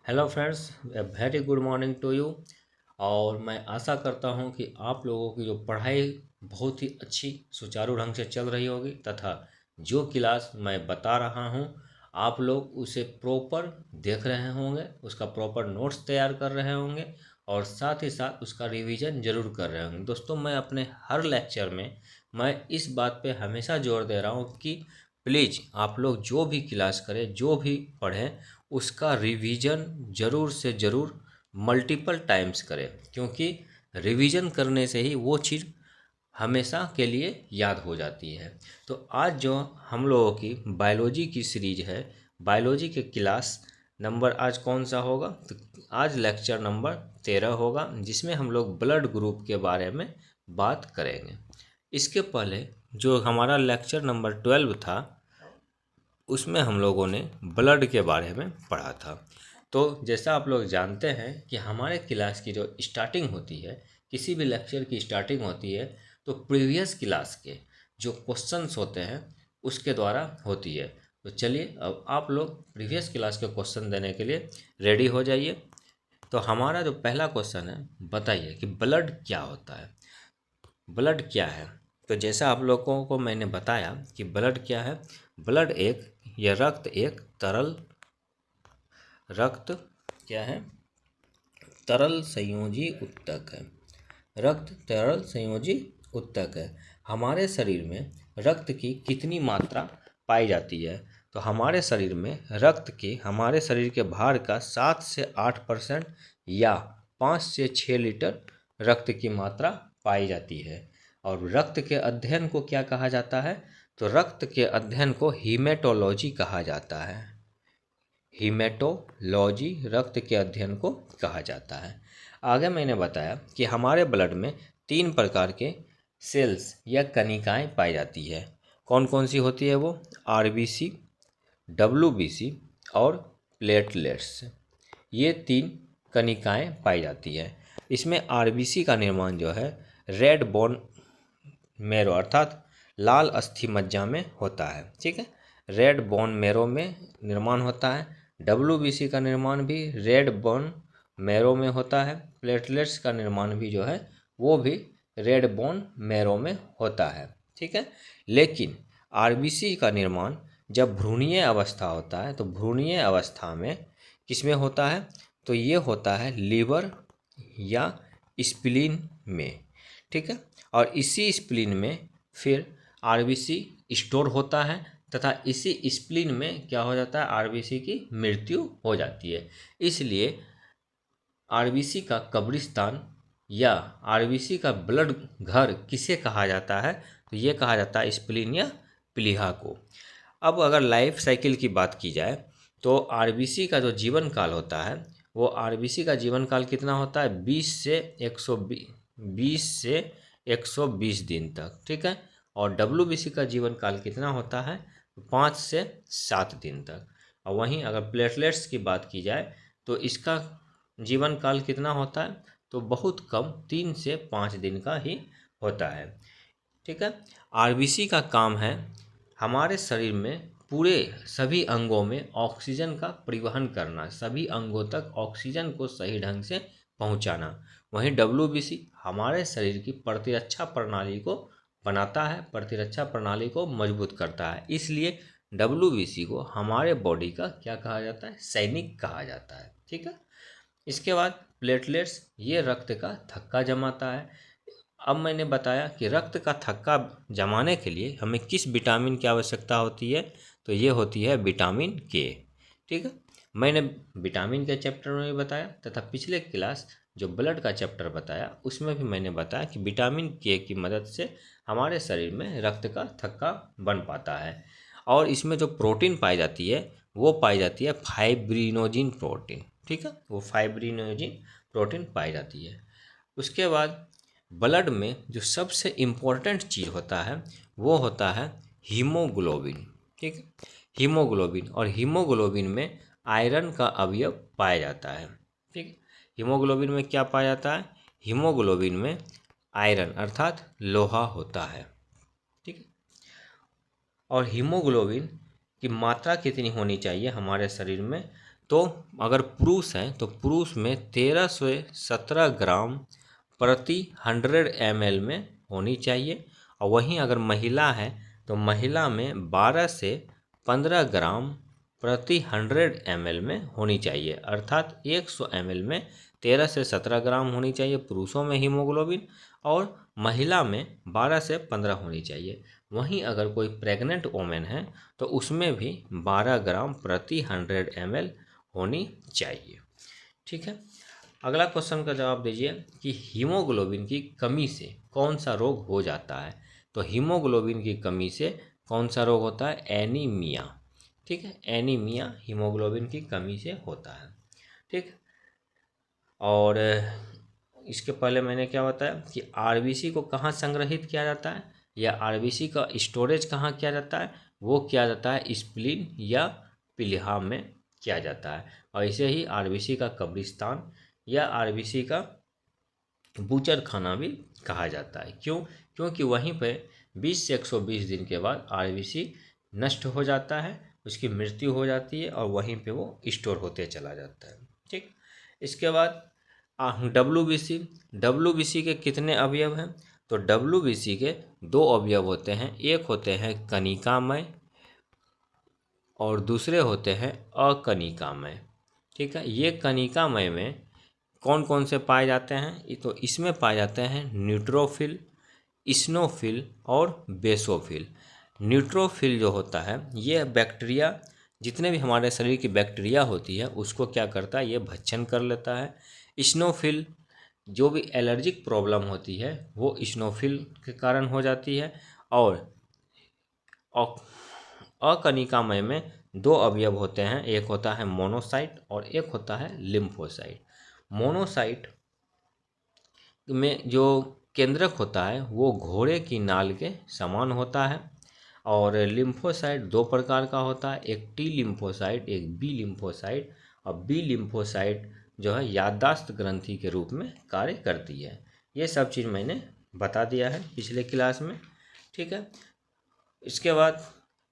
Hello friends, very good morning to you. और मैं आशा करता हूं कि आप लोगों की जो पढ़ाई बहुत ही अच्छी सुचारू ढंग से चल रही होगी तथा जो क्लास मैं बता रहा हूं आप लोग उसे प्रॉपर देख रहे होंगे, उसका प्रॉपर नोट्स तैयार कर रहे होंगे और साथ ही साथ उसका रिवीजन जरूर कर रहे होंगे। दोस्तों, मैं अपने हर लेक्चर में मैं इस बात पे हमेशा जोर दे रहा हूं कि प्लीज़ आप लोग जो भी क्लास करें, जो भी पढ़ें, उसका रिवीजन ज़रूर से ज़रूर मल्टीपल टाइम्स करें, क्योंकि रिवीजन करने से ही वो चीज़ हमेशा के लिए याद हो जाती है। तो आज जो हम लोगों की बायोलॉजी की सीरीज है, बायोलॉजी के क्लास नंबर आज कौन सा होगा? तो आज लेक्चर नंबर 13 होगा, जिसमें हम लोग ब्लड ग्रुप के बारे में बात करेंगे। इसके पहले जो हमारा लेक्चर नंबर 12 था उसमें हम लोगों ने ब्लड के बारे में पढ़ा था। तो जैसा आप लोग जानते हैं कि हमारे क्लास की जो स्टार्टिंग होती है, किसी भी लेक्चर की स्टार्टिंग होती है तो प्रीवियस क्लास के जो क्वेश्चंस होते हैं उसके द्वारा होती है। तो चलिए अब आप लोग प्रीवियस क्लास के क्वेश्चन देने के लिए रेडी हो जाइए। तो हमारा जो पहला क्वेश्चन है, बताइए कि ब्लड क्या होता है। ब्लड क्या है? तो जैसा आप लोगों को मैंने बताया कि ब्लड क्या है। ब्लड एक यह रक्त एक तरल रक्त क्या है? तरल संयोजी उत्तक है। रक्त तरल संयोजी उत्तक है। हमारे शरीर में रक्त की कितनी मात्रा पाई जाती है? तो हमारे शरीर में रक्त की हमारे शरीर के भार का 7 से 8% या 5 से 6 लीटर रक्त की मात्रा पाई जाती है। और रक्त के अध्ययन को क्या कहा जाता है? तो रक्त के अध्ययन को हीमेटोलॉजी कहा जाता है। हीमेटोलॉजी रक्त के अध्ययन को कहा जाता है। आगे मैंने बताया कि हमारे ब्लड में 3 प्रकार के सेल्स या कणिकाएं पाई जाती है। कौन कौन सी होती है वो? आरबीसी, डब्ल्यूबीसी और प्लेटलेट्स। ये 3 कणिकाएं पाई जाती है। इसमें आरबीसी का निर्माण जो है रेड बोन मेरो अर्थात लाल अस्थि मज्जा में होता है। ठीक है, रेड बोन मेरो में निर्माण होता है। डब्ल्यूबीसी का निर्माण भी रेड बोन मेरो में होता है। प्लेटलेट्स का निर्माण भी जो है वो भी रेड बोन मेरो में होता है। ठीक है, लेकिन आरबीसी का निर्माण जब भ्रूणीय अवस्था होता है तो भ्रूणीय अवस्था में किसमें होता है? तो ये होता है लीवर या स्प्लीन में। ठीक है, और इसी स्प्लीन में फिर आरबीसी स्टोर होता है तथा इसी स्प्लीन में क्या हो जाता है? आरबीसी की मृत्यु हो जाती है। इसलिए आरबीसी का कब्रिस्तान या आरबीसी का ब्लड घर किसे कहा जाता है? तो ये कहा जाता है स्प्लीन या प्लीहा को। अब अगर लाइफ साइकिल की बात की जाए तो आरबीसी का जो जीवन काल होता है वो आरबीसी का जीवन काल कितना होता है? 20 से 120 दिन तक। ठीक है, और डब्ल्यूबीसी का जीवन काल कितना होता है? 5 से 7 दिन तक। और वहीं अगर प्लेटलेट्स की बात की जाए तो इसका जीवन काल कितना होता है? तो बहुत कम, 3 से 5 दिन का ही होता है। ठीक है, आरबीसी का काम है हमारे शरीर में पूरे सभी अंगों में ऑक्सीजन का परिवहन करना, सभी अंगों तक ऑक्सीजन को सही ढंग से पहुंचाना। वहीं डब्ल्यूबीसी हमारे शरीर की प्रतिरक्षा प्रणाली को बनाता है, प्रतिरक्षा प्रणाली को मजबूत करता है। इसलिए डब्ल्यूबीसी को हमारे बॉडी का क्या कहा जाता है? सैनिक कहा जाता है। ठीक है, इसके बाद प्लेटलेट्स ये रक्त का थक्का जमाता है। अब मैंने बताया कि रक्त का थक्का जमाने के लिए हमें किस विटामिन की आवश्यकता होती है? तो ये होती है विटामिन के। ठीक है, मैंने विटामिन के चैप्टर में भी बताया तथा पिछले क्लास जो ब्लड का चैप्टर बताया उसमें भी मैंने बताया कि विटामिन के की मदद से हमारे शरीर में रक्त का थक्का बन पाता है। और इसमें जो प्रोटीन पाई जाती है वो पाई जाती है फाइब्रिनोजिन प्रोटीन। ठीक है, वो फाइब्रिनोजिन प्रोटीन पाई जाती है। उसके बाद ब्लड में जो सबसे इम्पोर्टेंट चीज़ होता है वो होता है हीमोग्लोबिन। ठीक है, हीमोग्लोबिन, और हीमोग्लोबिन में आयरन का अवयव पाया जाता है। ठीक है, हीमोग्लोबिन में क्या पाया जाता है? हीमोग्लोबिन में आयरन अर्थात लोहा होता है। ठीक है, और हीमोग्लोबिन की मात्रा कितनी होनी चाहिए हमारे शरीर में? तो अगर पुरुष हैं तो पुरुष में 13 से 17 ग्राम प्रति 100 ml में होनी चाहिए, और वहीं अगर महिला है तो महिला में 12 से 15 ग्राम प्रति 100 ml में होनी चाहिए। अर्थात 100 ml में 13 से 17 ग्राम होनी चाहिए पुरुषों में हीमोग्लोबिन, और महिला में 12 से 15 होनी चाहिए। वहीं अगर कोई प्रेग्नेंट वोमेन है तो उसमें भी 12 ग्राम प्रति 100 ml होनी चाहिए। ठीक है, अगला क्वेश्चन का जवाब दीजिए कि हीमोग्लोबिन की कमी से कौन सा रोग हो जाता है। तो हीमोग्लोबिन की कमी से कौन सा रोग होता है? एनीमिया। ठीक है, एनीमिया हीमोग्लोबिन की कमी से होता है। ठीक, और इसके पहले मैंने क्या बताया कि आरबीसी को कहाँ संग्रहित किया जाता है, या आरबीसी का स्टोरेज कहाँ किया जाता है? वो किया जाता है स्प्लीन या प्लीहा में किया जाता है। और ऐसे ही आरबीसी का कब्रिस्तान या आरबीसी का बूचर खाना भी कहा जाता है। क्यों? क्योंकि वहीं पे 20 से 120 दिन के बाद आरबीसी नष्ट हो जाता है, उसकी मृत्यु हो जाती है और वहीं पे वो स्टोर होते चला जाता है। ठीक, इसके बाद डब्ल्यूबीसी के कितने अवयव हैं? तो डब्ल्यूबीसी के 2 अवयव होते हैं, एक होते हैं कनिकामय और दूसरे होते हैं अकनिकामय। ठीक है, ये कनिकामय में कौन कौन से पाए जाते हैं? तो इसमें पाए जाते हैं न्यूट्रोफिल, इस्नोफिल और बेसोफिल। न्यूट्रोफिल जो होता है ये बैक्टीरिया, जितने भी हमारे शरीर की बैक्टीरिया होती है उसको क्या करता है? ये भक्षण कर लेता है। इस्नोफिल, जो भी एलर्जिक प्रॉब्लम होती है वो इस्नोफिल के कारण हो जाती है। और अकनिकामय में 2 अवयव होते हैं, एक होता है मोनोसाइट और एक होता है लिम्फोसाइट। मोनोसाइट में जो केंद्रक होता है वो घोड़े की नाल के समान होता है, और लिम्फोसाइट 2 प्रकार का होता है, एक टी लिम्फोसाइट, एक बी लिम्फोसाइट। और बी लिम्फोसाइट जो है याददाश्त ग्रंथि के रूप में कार्य करती है। ये सब चीज़ मैंने बता दिया है पिछले क्लास में। ठीक है, इसके बाद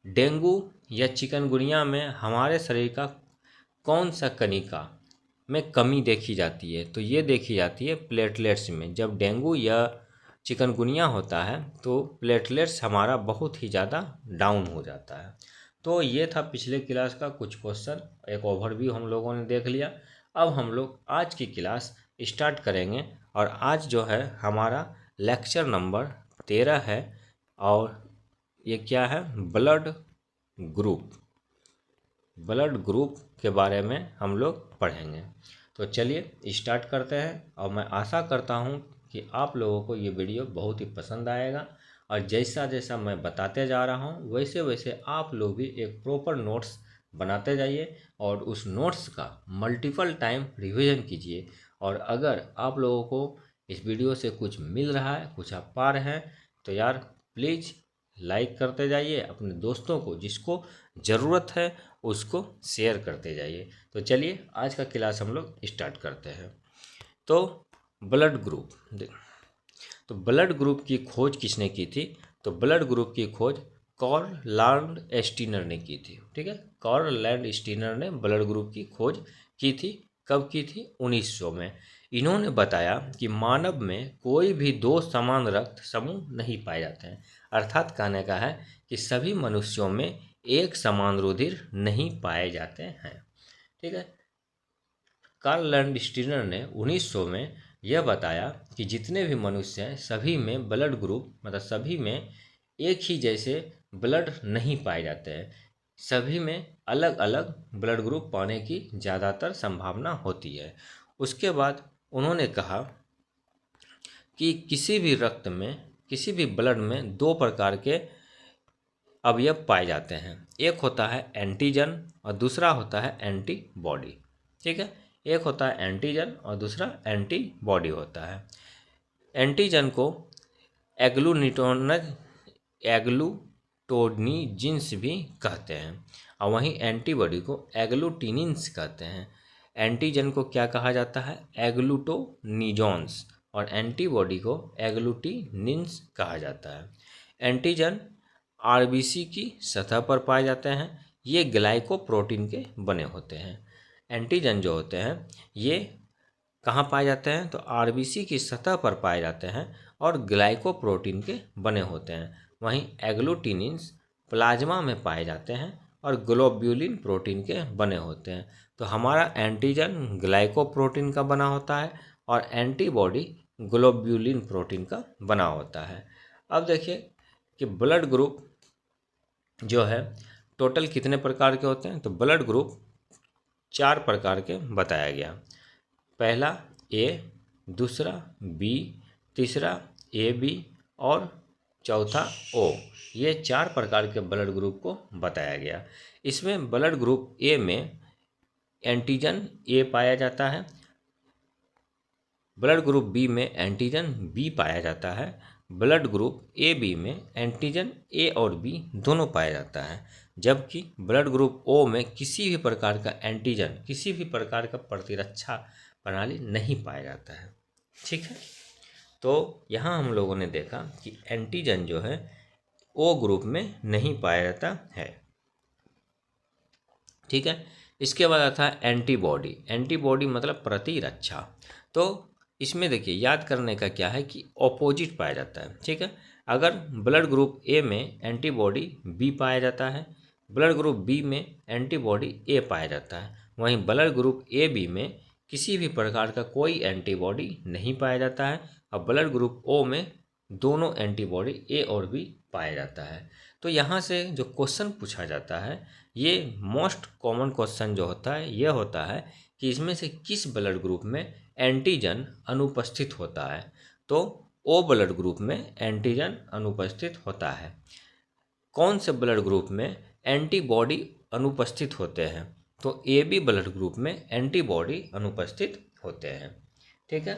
डेंगू या चिकनगुनिया में हमारे शरीर का कौन सा कणिका में कमी देखी जाती है? तो ये देखी जाती है प्लेटलेट्स में। जब डेंगू या चिकनगुनिया होता है तो प्लेटलेट्स हमारा बहुत ही ज़्यादा डाउन हो जाता है। तो ये था पिछले क्लास का कुछ क्वेश्चन, एक ओवरव्यू हम लोगों ने देख लिया। अब हम लोग आज की क्लास स्टार्ट करेंगे, और आज जो है हमारा लेक्चर नंबर 13 है, और ये क्या है? Blood group. ब्लड ग्रुप के बारे में हम लोग पढ़ेंगे। तो चलिए स्टार्ट करते हैं, और मैं आशा करता हूँ कि आप लोगों को ये वीडियो बहुत ही पसंद आएगा, और जैसा जैसा मैं बताते जा रहा हूँ वैसे वैसे आप लोग भी एक प्रॉपर नोट्स बनाते जाइए, और उस नोट्स का मल्टीपल टाइम रिवीजन कीजिए। और अगर आप लोगों को इस वीडियो से कुछ मिल रहा है, कुछ आप पा रहे हैं, तो यार प्लीज़ लाइक करते जाइए, अपने दोस्तों को जिसको ज़रूरत है उसको शेयर करते जाइए। तो चलिए आज का क्लास हम लोग स्टार्ट करते हैं। तो ब्लड ग्रुप, तो ब्लड ग्रुप की खोज किसने की थी? तो ब्लड ग्रुप की खोज कार्ल लैंडस्टीनर ने की थी। ठीक है, कार्ल लैंडस्टीनर ने ब्लड ग्रुप की खोज की थी। कब की थी? 1900 में। इन्होंने बताया कि मानव में कोई भी 2 समान रक्त समूह नहीं पाए जाते हैं। अर्थात कहने का है कि सभी मनुष्यों में एक समान रुधिर नहीं पाए जाते हैं। ठीक है, कार्ल लैंडस्टीनर ने 1900 में यह बताया कि जितने भी मनुष्य हैं सभी में ब्लड ग्रुप, मतलब सभी में एक ही जैसे ब्लड नहीं पाए जाते हैं, सभी में अलग अलग ब्लड ग्रुप पाने की ज़्यादातर संभावना होती है। उसके बाद उन्होंने कहा कि किसी भी रक्त में, किसी भी ब्लड में 2 प्रकार के अवयव पाए जाते हैं, एक होता है एंटीजन और दूसरा होता है एंटीबॉडी। ठीक है, एक होता है एंटीजन और दूसरा एंटीबॉडी होता है। एंटीजन को एग्लूटोनिजिन्स भी कहते हैं, और वहीं एंटीबॉडी को एग्लूटिनिन्स कहते हैं। एंटीजन को क्या कहा जाता है? एग्लूटोनिजॉन्स, और एंटीबॉडी को एग्लूटिनिन्स कहा जाता है। एंटीजन आरबीसी की सतह पर पाए जाते हैं, ये ग्लाइकोप्रोटीन के बने होते हैं। एंटीजन जो होते हैं ये कहाँ पाए जाते हैं, तो आरबीसी की सतह पर पाए जाते हैं और ग्लाइकोप्रोटीन के बने होते हैं। वहीं एग्लूटिनिन्स प्लाज्मा में पाए जाते हैं और ग्लोब्यूलिन प्रोटीन के बने होते हैं। तो हमारा एंटीजन ग्लाइकोप्रोटीन का बना होता है और एंटीबॉडी ग्लोब्यूलिन प्रोटीन का बना होता है। अब देखिए कि ब्लड ग्रुप जो है टोटल कितने प्रकार के होते हैं, तो ब्लड ग्रुप 4 प्रकार के बताया गया। पहला ए, दूसरा बी, तीसरा ए बी और चौथा ओ। ये 4 प्रकार के ब्लड ग्रुप को बताया गया। इसमें ब्लड ग्रुप ए में एंटीजन ए पाया जाता है, ब्लड ग्रुप बी में एंटीजन बी पाया जाता है, ब्लड ग्रुप ए बी में एंटीजन ए और बी दोनों पाया जाता है, जबकि ब्लड ग्रुप ओ में किसी भी प्रकार का एंटीजन, किसी भी प्रकार का प्रतिरक्षा प्रणाली नहीं पाया जाता है। ठीक है, तो यहाँ हम लोगों ने देखा कि एंटीजन जो है ओ ग्रुप में नहीं पाया जाता है। ठीक है, इसके बाद आता है एंटीबॉडी। एंटीबॉडी मतलब प्रतिरक्षा। तो इसमें देखिए याद करने का क्या है कि ऑपोजिट पाया जाता है। ठीक है, अगर ब्लड ग्रुप ए में एंटीबॉडी बी पाया जाता है, ब्लड ग्रुप बी में एंटीबॉडी ए पाया जाता है, वहीं ब्लड ग्रुप ए बी में किसी भी प्रकार का कोई एंटीबॉडी नहीं पाया जाता है और ब्लड ग्रुप ओ में दोनों एंटीबॉडी ए और बी पाया जाता है। तो यहाँ से जो क्वेश्चन पूछा जाता है, ये मोस्ट कॉमन क्वेश्चन जो होता है ये होता है कि इसमें से किस ब्लड ग्रुप में एंटीजन अनुपस्थित होता है। तो ओ ब्लड ग्रुप में एंटीजन अनुपस्थित होता है। कौन से ब्लड ग्रुप में एंटीबॉडी अनुपस्थित होते हैं, तो ए बी ब्लड ग्रुप में एंटीबॉडी अनुपस्थित होते हैं। ठीक है,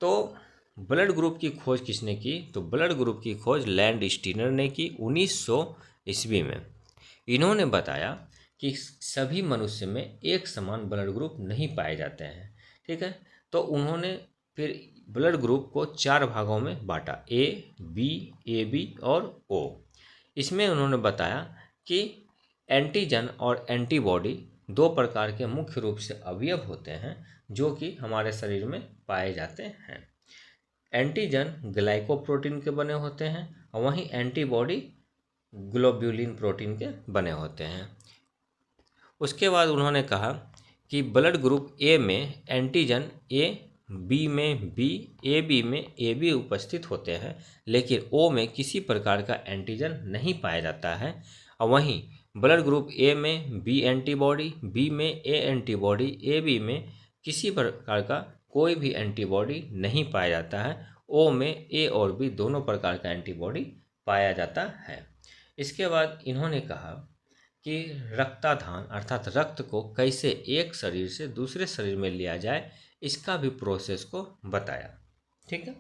तो ब्लड ग्रुप की खोज किसने की, तो ब्लड ग्रुप की खोज लैंड स्टीनर ने की 1900 ईस्वी में। इन्होंने बताया कि सभी मनुष्य में एक समान ब्लड ग्रुप नहीं पाए जाते हैं। ठीक है, तो उन्होंने फिर ब्लड ग्रुप को 4 भागों में बांटा, ए बी, ए बी और ओ। इसमें उन्होंने बताया कि एंटीजन और एंटीबॉडी 2 प्रकार के मुख्य रूप से अवयव होते हैं जो कि हमारे शरीर में पाए जाते हैं। एंटीजन ग्लाइकोप्रोटीन के बने होते हैं और वहीं एंटीबॉडी ग्लोब्यूलिन प्रोटीन के बने होते हैं। उसके बाद उन्होंने कहा कि ब्लड ग्रुप ए में एंटीजन ए बी में बी, ए बी में ए बी उपस्थित होते हैं, लेकिन ओ में किसी प्रकार का एंटीजन नहीं पाया जाता है और वहीं ब्लड ग्रुप ए में बी एंटीबॉडी, बी में ए एंटीबॉडी, ए बी में किसी प्रकार का कोई भी एंटीबॉडी नहीं पाया जाता है, ओ में ए और बी दोनों प्रकार का एंटीबॉडी पाया जाता है। इसके बाद इन्होंने कहा कि रक्ताधान अर्थात रक्त को कैसे एक शरीर से दूसरे शरीर में लिया जाए, इसका भी प्रोसेस को बताया। ठीक है,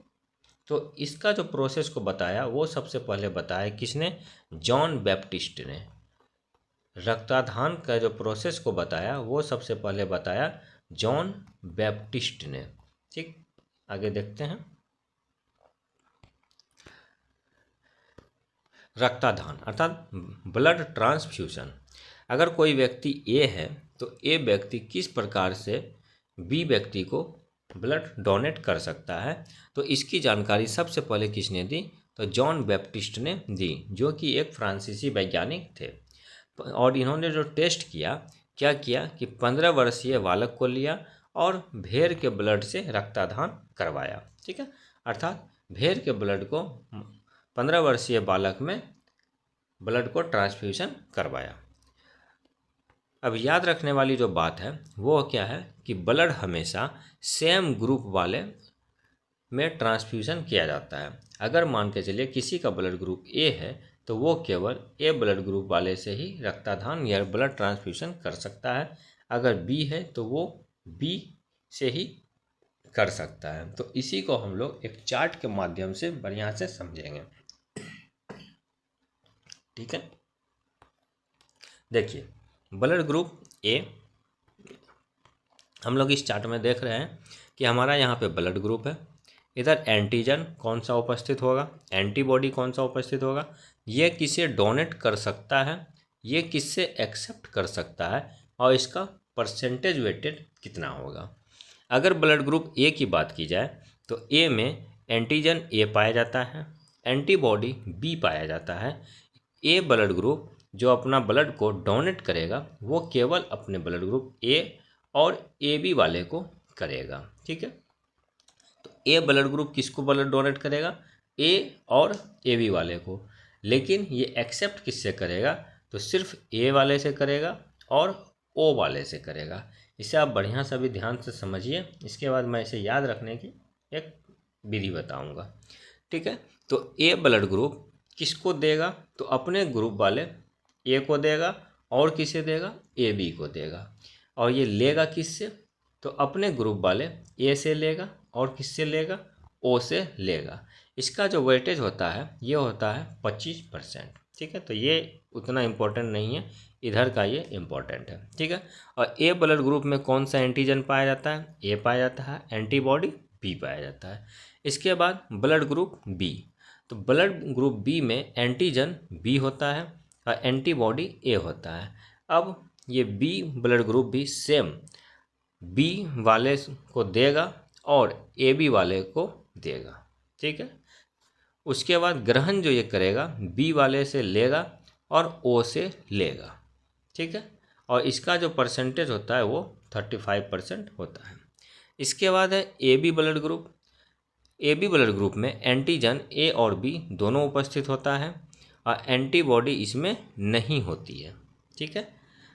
तो इसका जो प्रोसेस को बताया वो सबसे पहले बताया किसने, जॉन बैप्टिस्ट ने। रक्ताधान का जो प्रोसेस को बताया वो सबसे पहले बताया जॉन बैप्टिस्ट ने। ठीक, आगे देखते हैं। रक्ताधान अर्थात ब्लड ट्रांसफ्यूजन। अगर कोई व्यक्ति ए है तो ए व्यक्ति किस प्रकार से बी व्यक्ति को ब्लड डोनेट कर सकता है, तो इसकी जानकारी सबसे पहले किसने दी, तो जॉन बैप्टिस्ट ने दी, जो कि एक फ्रांसीसी वैज्ञानिक थे। और इन्होंने जो टेस्ट किया, क्या किया कि 15 वर्षीय बालक को लिया और भेड़ के ब्लड से रक्ताधान करवाया। ठीक है, अर्थात भेड़ के ब्लड को 15 वर्षीय बालक में ब्लड को ट्रांसफ्यूजन करवाया। अब याद रखने वाली जो बात है वो क्या है कि ब्लड हमेशा सेम ग्रुप वाले में ट्रांसफ्यूजन किया जाता है। अगर मान के चलिए किसी का ब्लड ग्रुप ए है तो वो केवल ए ब्लड ग्रुप वाले से ही रक्ताधान या ब्लड ट्रांसफ्यूजन कर सकता है, अगर बी है तो वो बी से ही कर सकता है। तो इसी को हम लोग एक चार्ट के माध्यम से बढ़िया से समझेंगे। ठीक है, देखिए ब्लड ग्रुप ए, हम लोग इस चार्ट में देख रहे हैं कि हमारा यहाँ पे ब्लड ग्रुप है, इधर एंटीजन कौन सा उपस्थित होगा, एंटीबॉडी कौन सा उपस्थित होगा, ये किसे डोनेट कर सकता है, ये किससे एक्सेप्ट कर सकता है और इसका परसेंटेज वेटेड कितना होगा। अगर ब्लड ग्रुप ए की बात की जाए तो ए में एंटीजन ए पाया जाता है, एंटीबॉडी बी पाया जाता है। ए ब्लड ग्रुप जो अपना ब्लड को डोनेट करेगा वो केवल अपने ब्लड ग्रुप ए और ए बी वाले को करेगा। ठीक है, तो ए ब्लड ग्रुप किसको ब्लड डोनेट करेगा, ए और ए बी वाले को, लेकिन ये एक्सेप्ट किससे करेगा, तो सिर्फ ए वाले से करेगा और ओ वाले से करेगा। इसे आप बढ़िया से भी ध्यान से समझिए, इसके बाद मैं इसे याद रखने की एक विधि बताऊंगा। ठीक है, तो ए ब्लड ग्रुप किसको देगा, तो अपने ग्रुप वाले ए को देगा और किसे देगा, ए बी को देगा। और ये लेगा किससे, तो अपने ग्रुप वाले ए से लेगा और किससे लेगा, ओ से लेगा। इसका जो वेटेज होता है ये होता है 25%। ठीक है, तो ये उतना इम्पोर्टेंट नहीं है, इधर का ये इम्पोर्टेंट है। ठीक है, और ए ब्लड ग्रुप में कौन सा एंटीजन पाया जाता है, ए पाया जाता है, एंटीबॉडी बी पाया जाता है। इसके बाद ब्लड ग्रुप बी, तो ब्लड ग्रुप बी में एंटीजन बी होता है और एंटीबॉडी ए होता है। अब ये बी ब्लड ग्रुप भी सेम बी वाले को देगा और ए बी वाले को देगा। ठीक है, उसके बाद ग्रहण जो ये करेगा बी वाले से लेगा और ओ से लेगा। ठीक है, और इसका जो परसेंटेज होता है वो 35% होता है। इसके बाद है A B blood group. A B blood group में एंटीजन ए और बी दोनों उपस्थित होता है और एंटीबॉडी इसमें नहीं होती है। ठीक है,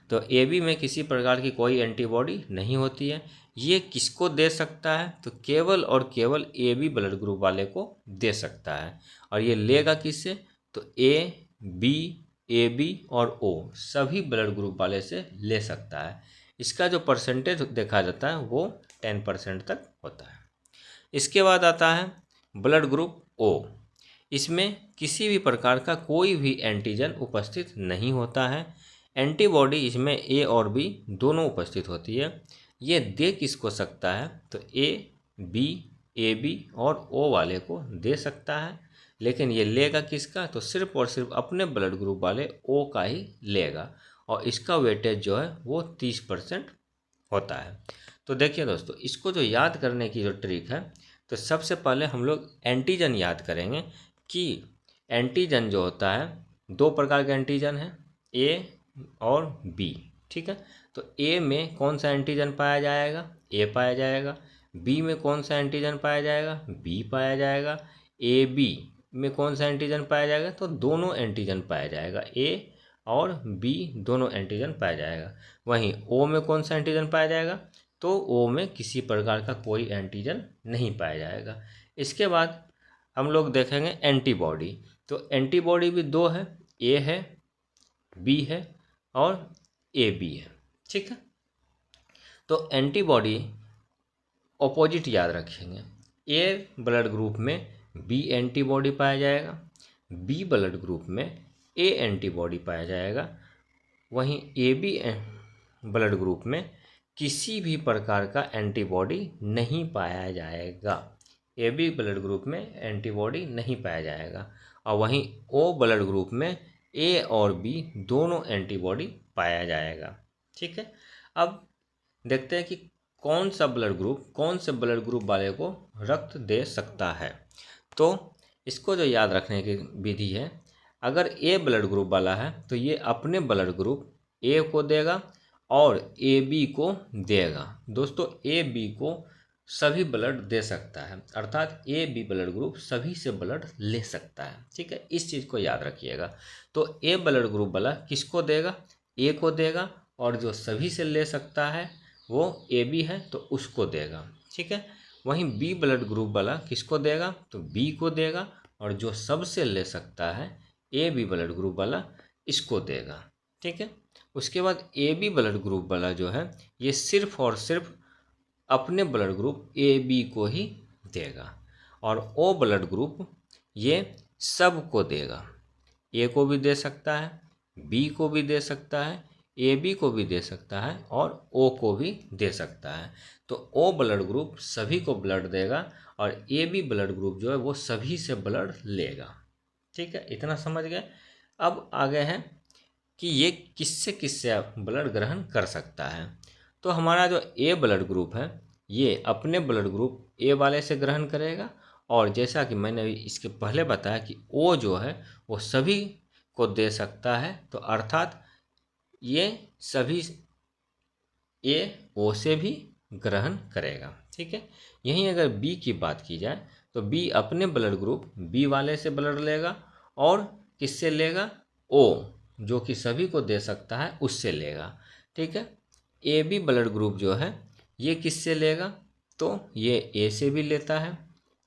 तो ए बी में किसी प्रकार की कोई एंटीबॉडी नहीं होती है। ये किसको दे सकता है, तो केवल और केवल ए बी ब्लड ग्रुप वाले को दे सकता है। और ये लेगा किससे, तो ए बी ए बी और ओ सभी ब्लड ग्रुप वाले से ले सकता है। इसका जो परसेंटेज देखा जाता है वो 10% तक होता है। इसके बाद आता है ब्लड ग्रुप ओ। इसमें किसी भी प्रकार का कोई भी एंटीजन उपस्थित नहीं होता है। एंटीबॉडी इसमें ए और बी दोनों उपस्थित होती है। ये दे किसको सकता है, तो ए बी और ओ वाले को दे सकता है, लेकिन ये लेगा किसका, तो सिर्फ और सिर्फ अपने ब्लड ग्रुप वाले ओ का ही लेगा और इसका वेटेज जो है वो 30% होता है। तो देखिए दोस्तों, इसको जो याद करने की जो ट्रिक है, तो सबसे पहले हम लोग एंटीजन याद करेंगे कि एंटीजन जो होता है दो प्रकार के एंटीजन है, ए और बी। ठीक है, तो ए में कौन सा एंटीजन पाया जाएगा, ए पाया जाएगा। बी में कौन सा एंटीजन पाया जाएगा, बी पाया जाएगा। ए बी में कौन सा एंटीजन पाया जाएगा, तो दोनों एंटीजन पाया जाएगा, ए और बी दोनों एंटीजन पाया जाएगा। वहीं ओ में कौन सा एंटीजन पाया जाएगा, तो ओ में किसी प्रकार का कोई एंटीजन नहीं पाया जाएगा। इसके बाद हम लोग देखेंगे एंटीबॉडी। तो एंटीबॉडी भी दो है, ए है, बी है और ए बी है। ठीक है, तो एंटीबॉडी ऑपोजिट याद रखेंगे। ए ब्लड ग्रुप में बी एंटीबॉडी पाया जाएगा, बी ब्लड ग्रुप में ए एंटीबॉडी पाया जाएगा। वहीं ए बी ब्लड ग्रुप में किसी भी प्रकार का एंटीबॉडी नहीं पाया जाएगा। ए बी ब्लड ग्रुप में एंटीबॉडी नहीं पाया जाएगा और वहीं ओ ब्लड ग्रुप में ए और बी दोनों एंटीबॉडी पाया जाएगा। ठीक है, अब देखते हैं कि कौन सा ब्लड ग्रुप कौन से ब्लड ग्रुप वाले को रक्त दे सकता है। तो इसको जो याद रखने की विधि है, अगर ए ब्लड ग्रुप वाला है तो ये अपने ब्लड ग्रुप ए को देगा और ए बी को देगा। दोस्तों, ए बी को सभी ब्लड दे सकता है, अर्थात ए बी ब्लड ग्रुप सभी से ब्लड ले सकता है। ठीक है, इस चीज़ को याद रखिएगा। तो ए ब्लड ग्रुप वाला किसको देगा, ए को देगा और जो सभी से ले सकता है वो ए बी है तो उसको देगा। ठीक है, वहीं बी ब्लड ग्रुप वाला किसको देगा, तो बी को देगा और जो सबसे ले सकता है ए बी ब्लड ग्रुप वाला इसको देगा। ठीक है, उसके बाद ए बी ब्लड ग्रुप वाला जो है ये सिर्फ और सिर्फ अपने ब्लड ग्रुप ए बी को ही देगा और ओ ब्लड ग्रुप ये सब को देगा। ए को भी दे सकता है, बी को भी दे सकता है, ए बी को भी दे सकता है और ओ को भी दे सकता है। तो ओ ब्लड ग्रुप सभी को ब्लड देगा और ए बी ब्लड ग्रुप जो है वो सभी से ब्लड लेगा। ठीक है, इतना समझ गए। अब आगे है कि ये किससे किससे ब्लड ग्रहण कर सकता है। तो हमारा जो ए ब्लड ग्रुप है ये अपने ब्लड ग्रुप ए वाले से ग्रहण करेगा, और जैसा कि मैंने इसके पहले बताया कि ओ जो है वो सभी को दे सकता है, तो अर्थात ये सभी ए ओ से भी ग्रहण करेगा। ठीक है, यहीं अगर बी की बात की जाए तो बी अपने ब्लड ग्रुप बी वाले से ब्लड लेगा, और किससे लेगा, ओ जो कि सभी को दे सकता है उससे लेगा। ठीक है, ए बी ब्लड ग्रुप जो है ये किससे लेगा, तो ये ए से भी लेता है,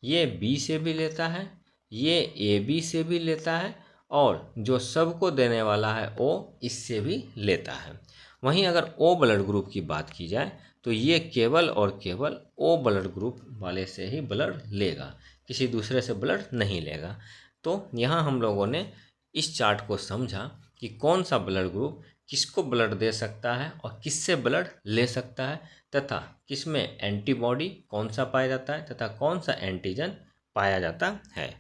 ये बी से भी लेता है, ये ए बी से भी लेता है, और जो सबको देने वाला है ओ इससे भी लेता है। वहीं अगर ओ ब्लड ग्रुप की बात की जाए तो ये केवल और केवल ओ ब्लड ग्रुप वाले से ही ब्लड लेगा, किसी दूसरे से ब्लड नहीं लेगा। तो यहाँ हम लोगों ने इस चार्ट को समझा कि कौन सा ब्लड ग्रुप किसको ब्लड दे सकता है और किससे ब्लड ले सकता है, तथा किसमें एंटीबॉडी कौन सा पाया जाता है तथा कौन सा एंटीजन पाया जाता है।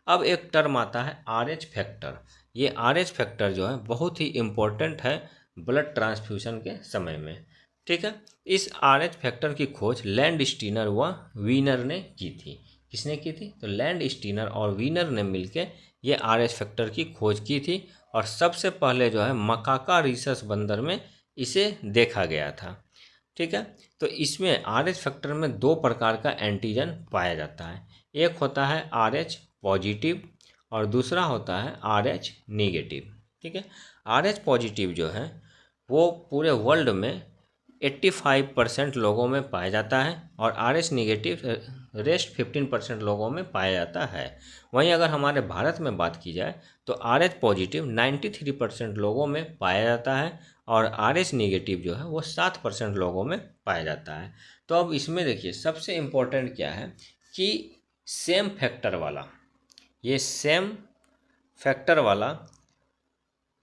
अब एक टर्म आता है RH फैक्टर। ये RH फैक्टर जो है बहुत ही इम्पोर्टेंट है ब्लड ट्रांसफ्यूशन के समय में। ठीक है, इस RH फैक्टर की खोज लैंड स्टीनर व वीनर ने की थी। किसने की थी, तो लैंड स्टीनर और वीनर ने मिलकर ये RH फैक्टर की खोज की थी, और सबसे पहले जो है मकाका रिसस बंदर में इसे देखा गया था। ठीक है, तो इसमें RH फैक्टर में दो प्रकार का एंटीजन पाया जाता है, एक होता है RH पॉजिटिव और दूसरा होता है RH निगेटिव। ठीक है, RH पॉजिटिव जो है वो पूरे वर्ल्ड में 85% लोगों में पाया जाता है, और RH निगेटिव रेस्ट 15% लोगों में पाया जाता है। वहीं अगर हमारे भारत में बात की जाए तो RH पॉजिटिव 93% लोगों में पाया जाता है, और RH निगेटिव जो है वो 7% लोगों में पाया जाता है। तो अब इसमें देखिए सबसे इम्पोर्टेंट क्या है कि सेम फैक्टर वाला, ये सेम फैक्टर वाला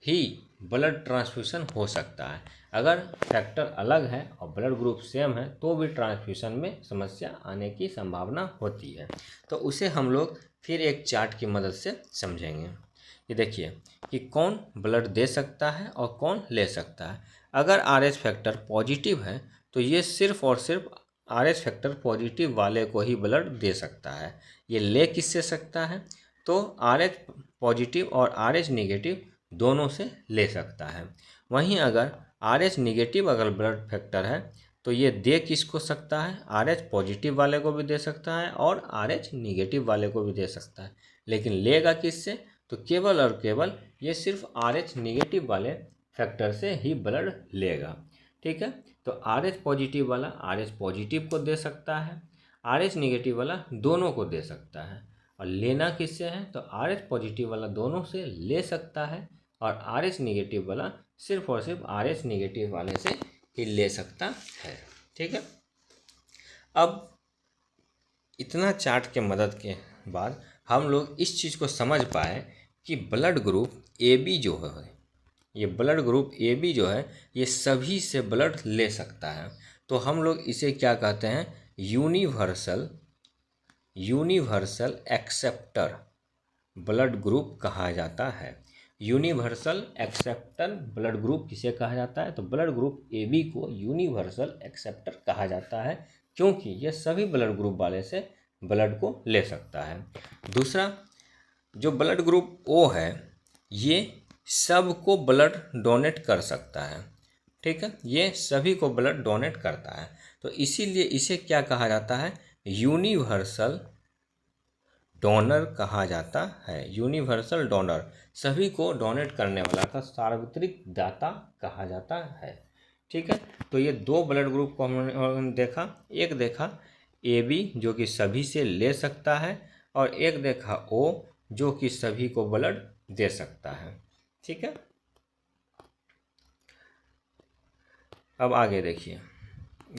ही ब्लड ट्रांसफ्यूशन हो सकता है। अगर फैक्टर अलग है और ब्लड ग्रुप सेम है तो भी ट्रांसफ्यूशन में समस्या आने की संभावना होती है। तो उसे हम लोग फिर एक चार्ट की मदद से समझेंगे कि देखिए कि कौन ब्लड दे सकता है और कौन ले सकता है। अगर RH फैक्टर पॉजिटिव है तो ये सिर्फ और सिर्फ RH फैक्टर पॉजिटिव वाले को ही ब्लड दे सकता है। ये ले किससे सकता है, तो RH पॉजिटिव और RH निगेटिव दोनों से ले सकता है। वहीं अगर RH निगेटिव अगर ब्लड फैक्टर है तो ये दे किसको सकता है, RH पॉजिटिव वाले को भी दे सकता है और RH निगेटिव वाले को भी दे सकता है, लेकिन लेगा किससे, तो केवल और केवल ये सिर्फ RH निगेटिव वाले फैक्टर से ही ब्लड लेगा। ठीक है, तो RH पॉजिटिव वाला RH पॉजिटिव को दे सकता है, RH निगेटिव वाला दोनों को दे सकता है, और लेना किससे है, तो RH पॉजिटिव वाला दोनों से ले सकता है, और RH निगेटिव वाला सिर्फ और सिर्फ RH निगेटिव वाले से ही ले सकता है। ठीक है, अब इतना चार्ट के मदद के बाद हम लोग इस चीज़ को समझ पाए कि ब्लड ग्रुप AB जो है, ये ब्लड ग्रुप AB जो है ये सभी से ब्लड ले सकता है। तो हम लोग इसे क्या कहते हैं, यूनिवर्सल एक्सेप्टर ब्लड ग्रुप कहा जाता है। यूनिवर्सल एक्सेप्टर ब्लड ग्रुप किसे कहा जाता है, तो ब्लड ग्रुप AB को यूनिवर्सल एक्सेप्टर कहा जाता है, क्योंकि ये सभी ब्लड ग्रुप वाले से ब्लड को ले सकता है। दूसरा, जो ब्लड ग्रुप O है ये सबको ब्लड डोनेट कर सकता है। ठीक है, ये सभी को ब्लड डोनेट करता है, तो इसीलिए इसे क्या कहा जाता है, यूनिवर्सल डोनर कहा जाता है। यूनिवर्सल डोनर सभी को डोनेट करने वाला का सार्वत्रिक दाता कहा जाता है। ठीक है, तो ये दो ब्लड ग्रुप को हमने देखा, एक देखा AB जो कि सभी से ले सकता है, और एक देखा O जो कि सभी को ब्लड दे सकता है। ठीक है, अब आगे देखिए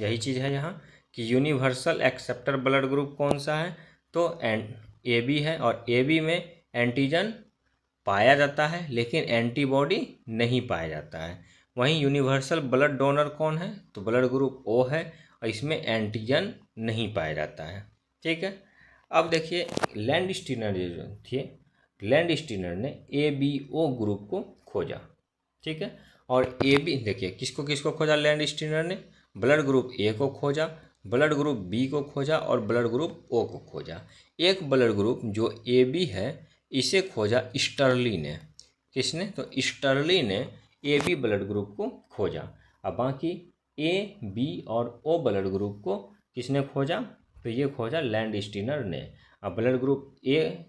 यही चीज़ है यहाँ कि यूनिवर्सल एक्सेप्टर ब्लड ग्रुप कौन सा है, तो AB है, और AB में एंटीजन पाया जाता है लेकिन एंटीबॉडी नहीं पाया जाता है। वहीं यूनिवर्सल ब्लड डोनर कौन है, तो ब्लड ग्रुप O है, और इसमें एंटीजन नहीं पाया जाता है। ठीक है, अब देखिए लैंड स्टीनर जो थे, लैंड स्टीनर ने ABO ग्रुप को खोजा। ठीक है, और AB देखिए किसको किसको खोजा लैंड स्टीनर ने, ब्लड ग्रुप ए को खोजा, ब्लड ग्रुप बी को खोजा और ब्लड ग्रुप ओ को खोजा। एक ब्लड ग्रुप जो ए बी है इसे खोजा स्टर्ली ने। किसने? तो स्टर्ली ने ए बी ब्लड ग्रुप को खोजा। अब बाकी ए बी और ओ ब्लड ग्रुप को किसने खोजा? तो ये खोजा लैंडस्टीनर ने। अब ब्लड ग्रुप ए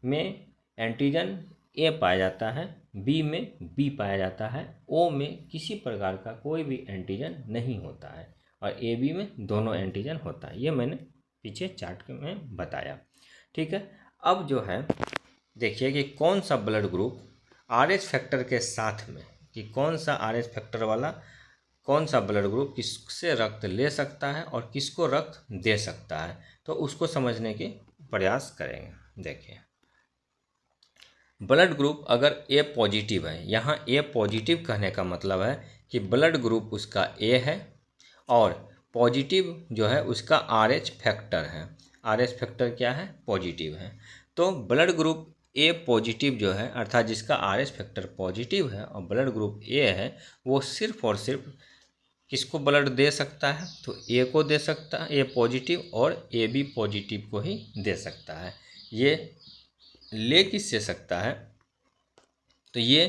में एंटीजन ए पाया जाता है, बी में बी पाया जाता है, ओ में किसी प्रकार का कोई भी एंटीजन नहीं होता है और ए बी में दोनों एंटीजन होता है। ये मैंने पीछे चार्ट में बताया। ठीक है, अब जो है देखिए कि कौन सा ब्लड ग्रुप आरएच फैक्टर के साथ में, कि कौन सा आरएच फैक्टर वाला कौन सा ब्लड ग्रुप किससे रक्त ले सकता है और किसको रक्त दे सकता है, तो उसको समझने के प्रयास करेंगे। देखिए, ब्लड ग्रुप अगर ए पॉजिटिव है, यहाँ ए पॉजिटिव कहने का मतलब है कि ब्लड ग्रुप उसका ए है और पॉजिटिव जो है उसका आरएच फैक्टर है। आरएच फैक्टर क्या है? पॉजिटिव है। तो ब्लड ग्रुप ए पॉजिटिव जो है, अर्थात जिसका आरएच फैक्टर पॉजिटिव है और ब्लड ग्रुप ए है, वो सिर्फ और सिर्फ किसको ब्लड दे सकता है? तो ए को दे सकता है, ए पॉजिटिव, और ए बी पॉजिटिव को ही दे सकता है। ये ले किससे सकता है? तो ये